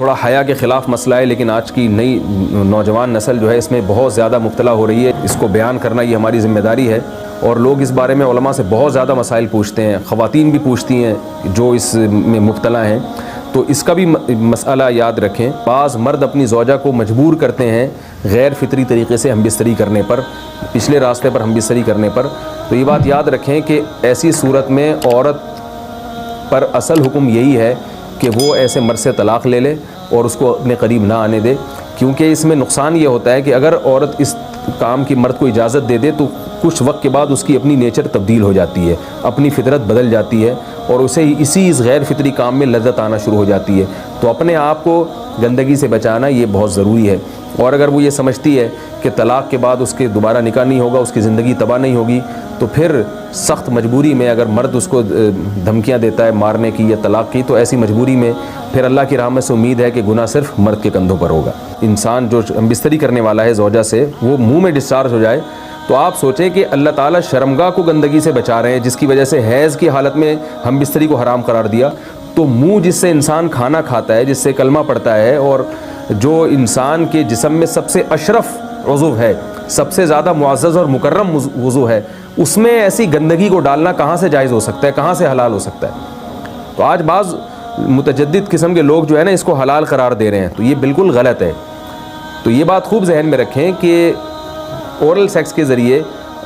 تھوڑا حیا کے خلاف مسئلہ ہے، لیکن آج کی نئی نوجوان نسل جو ہے اس میں بہت زیادہ مبتلا ہو رہی ہے. اس کو بیان کرنا یہ ہماری ذمہ داری ہے، اور لوگ اس بارے میں علماء سے بہت زیادہ مسائل پوچھتے ہیں، خواتین بھی پوچھتی ہیں جو اس میں مبتلا ہیں. تو اس کا بھی مسئلہ یاد رکھیں. بعض مرد اپنی زوجہ کو مجبور کرتے ہیں غیر فطری طریقے سے ہم بستری کرنے پر، پچھلے راستے پر ہم بستری کرنے پر. تو یہ بات یاد رکھیں کہ ایسی صورت میں عورت پر اصل حکم یہی ہے کہ وہ ایسے مرد سے طلاق لے لے اور اس کو اپنے قریب نہ آنے دے. کیونکہ اس میں نقصان یہ ہوتا ہے کہ اگر عورت اس کام کی مرد کو اجازت دے دے تو کچھ وقت کے بعد اس کی اپنی نیچر تبدیل ہو جاتی ہے، اپنی فطرت بدل جاتی ہے، اور اسے اس غیر فطری کام میں لذت آنا شروع ہو جاتی ہے. تو اپنے آپ کو گندگی سے بچانا یہ بہت ضروری ہے. اور اگر وہ یہ سمجھتی ہے کہ طلاق کے بعد اس کے دوبارہ نکاح نہیں ہوگا، اس کی زندگی تباہ نہیں ہوگی، تو پھر سخت مجبوری میں اگر مرد اس کو دھمکیاں دیتا ہے مارنے کی یا طلاق کی، تو ایسی مجبوری میں پھر اللہ کی رحمت سے امید ہے کہ گناہ صرف مرد کے کندھوں پر ہوگا. انسان جو بستری کرنے والا ہے زوجہ سے، وہ منہ میں ڈسچارج ہو جائے تو آپ سوچیں کہ اللہ تعالیٰ شرمگاہ کو گندگی سے بچا رہے ہیں، جس کی وجہ سے حیض کی حالت میں ہم بستری کو حرام قرار دیا. تو منہ جس سے انسان کھانا کھاتا ہے، جس سے کلمہ پڑھتا ہے، اور جو انسان کے جسم میں سب سے اشرف عضو ہے، سب سے زیادہ معزز اور مکرم عضو ہے، اس میں ایسی گندگی کو ڈالنا کہاں سے جائز ہو سکتا ہے، کہاں سے حلال ہو سکتا ہے؟ تو آج بعض متجدد قسم کے لوگ جو ہے نا اس کو حلال قرار دے رہے ہیں، تو یہ بالکل غلط ہے. تو یہ بات خوب ذہن میں رکھیں کہ اورل سیکس کے ذریعے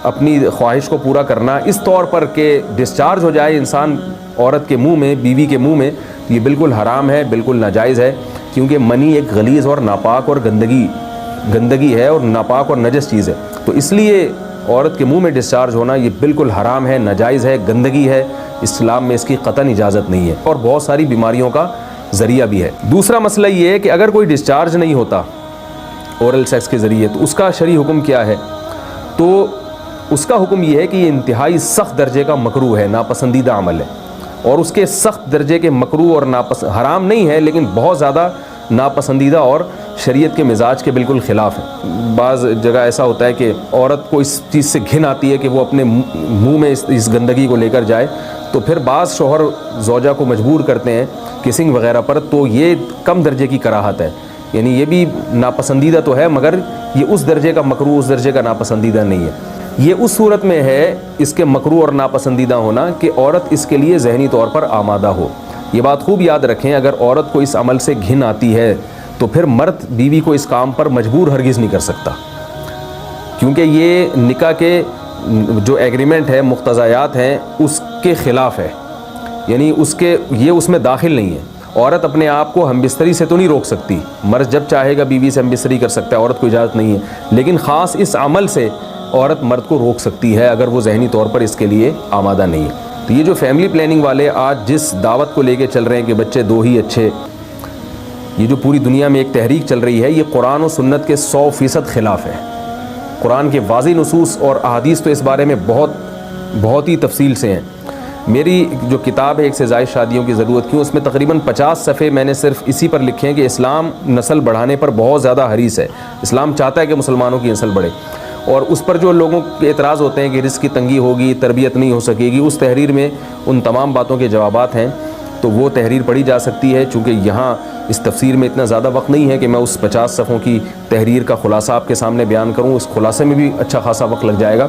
اپنی خواہش کو پورا کرنا اس طور پر کہ ڈسچارج ہو جائے انسان عورت کے منہ میں، بیوی کے منہ میں، یہ بالکل حرام ہے، بالکل ناجائز ہے. کیونکہ منی ایک غلیظ اور ناپاک اور گندگی ہے، اور ناپاک اور نجس چیز ہے. تو اس لیے عورت کے منہ میں ڈسچارج ہونا یہ بالکل حرام ہے، ناجائز ہے، گندگی ہے. اسلام میں اس کی قطعاً اجازت نہیں ہے، اور بہت ساری بیماریوں کا ذریعہ بھی ہے. دوسرا مسئلہ یہ ہے کہ اگر کوئی ڈسچارج نہیں ہوتا اورل سیکس کے ذریعے، تو اس کا شرعی حکم کیا ہے؟ تو اس کا حکم یہ ہے کہ یہ انتہائی سخت درجے کا مکروہ ہے، ناپسندیدہ عمل ہے. اور اس کے سخت درجے کے مکروہ اور حرام نہیں ہے، لیکن بہت زیادہ ناپسندیدہ اور شریعت کے مزاج کے بالکل خلاف ہے. بعض جگہ ایسا ہوتا ہے کہ عورت کو اس چیز سے گھن آتی ہے کہ وہ اپنے منہ میں اس گندگی کو لے کر جائے، تو پھر بعض شوہر زوجہ کو مجبور کرتے ہیں کسنگ وغیرہ پر. تو یہ کم درجے کی کراہت ہے، یعنی یہ بھی ناپسندیدہ تو ہے، مگر یہ اس درجے کا مکروہ، اس درجے کا ناپسندیدہ نہیں ہے. یہ اس صورت میں ہے اس کے مکروہ اور ناپسندیدہ ہونا کہ عورت اس کے لیے ذہنی طور پر آمادہ ہو. یہ بات خوب یاد رکھیں، اگر عورت کو اس عمل سے گھن آتی ہے تو پھر مرد بیوی کو اس کام پر مجبور ہرگز نہیں کر سکتا، کیونکہ یہ نکاح کے جو ایگریمنٹ ہے، مقتضیات ہیں، اس کے خلاف ہے. یعنی یہ اس میں داخل نہیں ہے. عورت اپنے آپ کو ہم بستری سے تو نہیں روک سکتی، مرد جب چاہے گا بیوی سے ہم بستری کر سکتا ہے، عورت کو اجازت نہیں ہے. لیکن خاص اس عمل سے عورت مرد کو روک سکتی ہے اگر وہ ذہنی طور پر اس کے لیے آمادہ نہیں ہے. تو یہ جو فیملی پلاننگ والے آج جس دعوت کو لے کے چل رہے ہیں کہ بچے دو ہی اچھے، یہ جو پوری دنیا میں ایک تحریک چل رہی ہے، یہ قرآن و سنت کے 100% خلاف ہے. قرآن کے واضح نصوص اور احادیث تو اس بارے میں بہت ہی تفصیل سے ہیں. میری جو کتاب ہے ایک سے زائد شادیوں کی ضرورت کیوں، اس میں تقریباً 50 صفحے میں نے صرف اسی پر لکھے ہیں کہ اسلام نسل بڑھانے پر بہت زیادہ حریص ہے. اسلام چاہتا ہے کہ مسلمانوں کی نسل بڑھے. اور اس پر جو لوگوں کے اعتراض ہوتے ہیں کہ رزق کی تنگی ہوگی، تربیت نہیں ہو سکے گی، اس تحریر میں ان تمام باتوں کے جوابات ہیں. تو وہ تحریر پڑھی جا سکتی ہے. چونکہ یہاں اس تفسیر میں اتنا زیادہ وقت نہیں ہے کہ میں اس 50 صفحوں کی تحریر کا خلاصہ آپ کے سامنے بیان کروں. اس خلاصے میں بھی اچھا خاصا وقت لگ جائے گا.